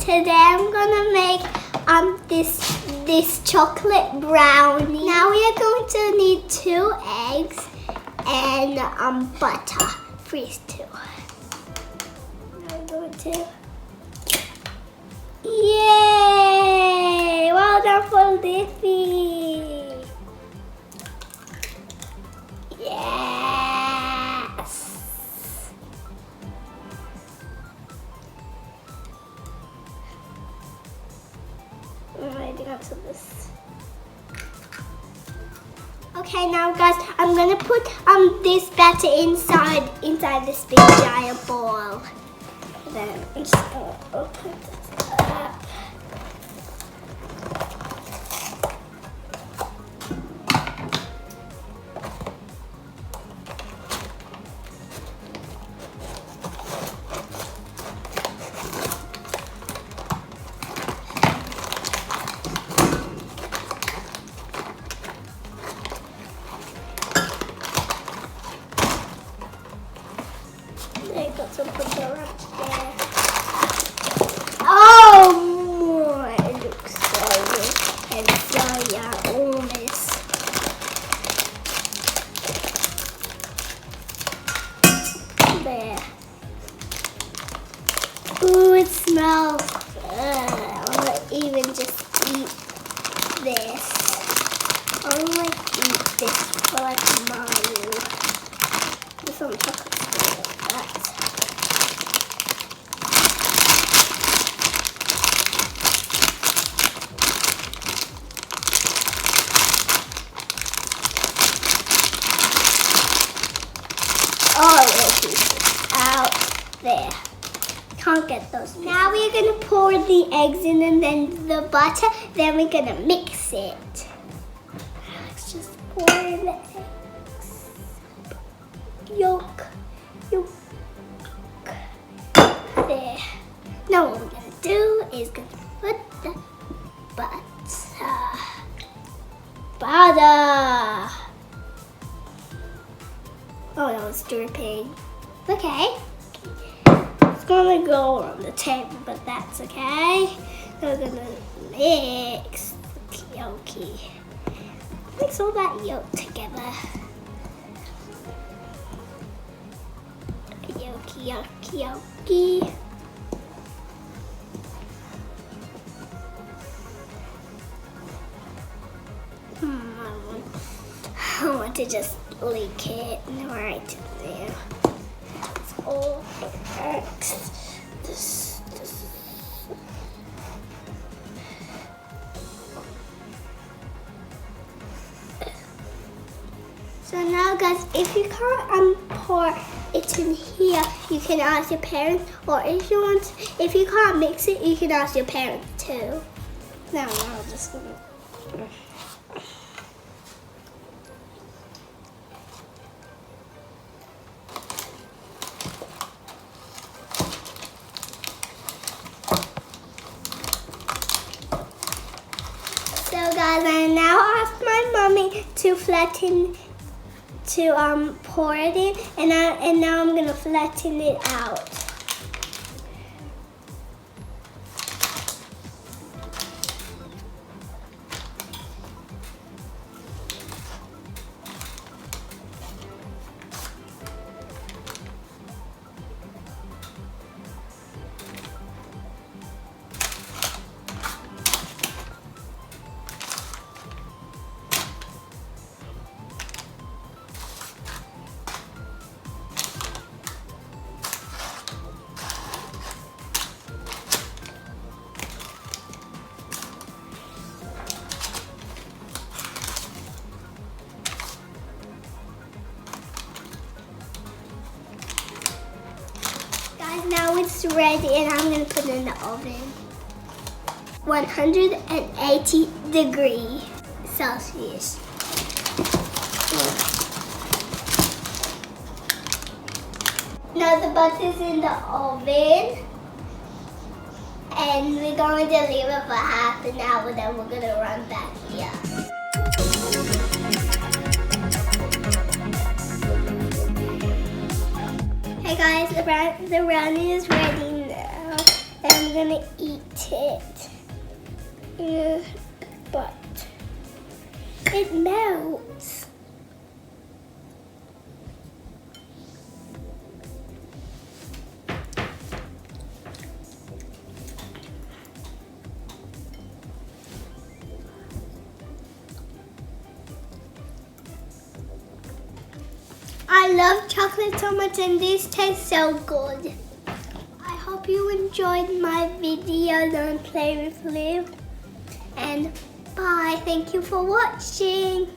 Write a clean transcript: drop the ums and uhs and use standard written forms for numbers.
today I'm gonna make this chocolate brownie. Now we are going to need 2 eggs and butter. Freeze 2. I'm going to. Yay! Well done for Liffy. Yes. I'm ready to this. Okay, now guys, I'm gonna put this batter inside this big giant bowl. Then I'm just gonna open this up. There you go, so put the right there. Oh my, it looks so good and so yummy. There. Ooh, it smells good. I wanna even just eat this. I wanna eat this for like mine. There's some chocolate. Oh, it's out there. Can't get those. Now we're gonna pour the eggs in and then the butter. Then we're gonna mix it. Let's just pour in the eggs. Yolk. There. Now what we're gonna do is gonna put the butter. Oh, that was dripping. Okay. It's gonna go on the table, but that's okay. We're gonna mix the yolky. Mix all that yolk together. Yolky. I want to just lick it right there. It's all works. This. So now guys, if you can't pour it in here, you can ask your parents, or if you can't mix it, you can ask your parents too. Now I'm just gonna. So guys, I now asked my mommy to pour it in, and now I'm gonna flatten it out. Now it's ready and I'm going to put it in the oven. 180 degrees Celsius. Now the butter's in the oven. And we're going to leave it for half an hour, then we're going to run back here. Hey guys, the brownie is ready now. And I'm going to eat it. But it melts. I love chocolate so much and these taste so good. I hope you enjoyed my video on Play with Lou. And bye. Thank you for watching.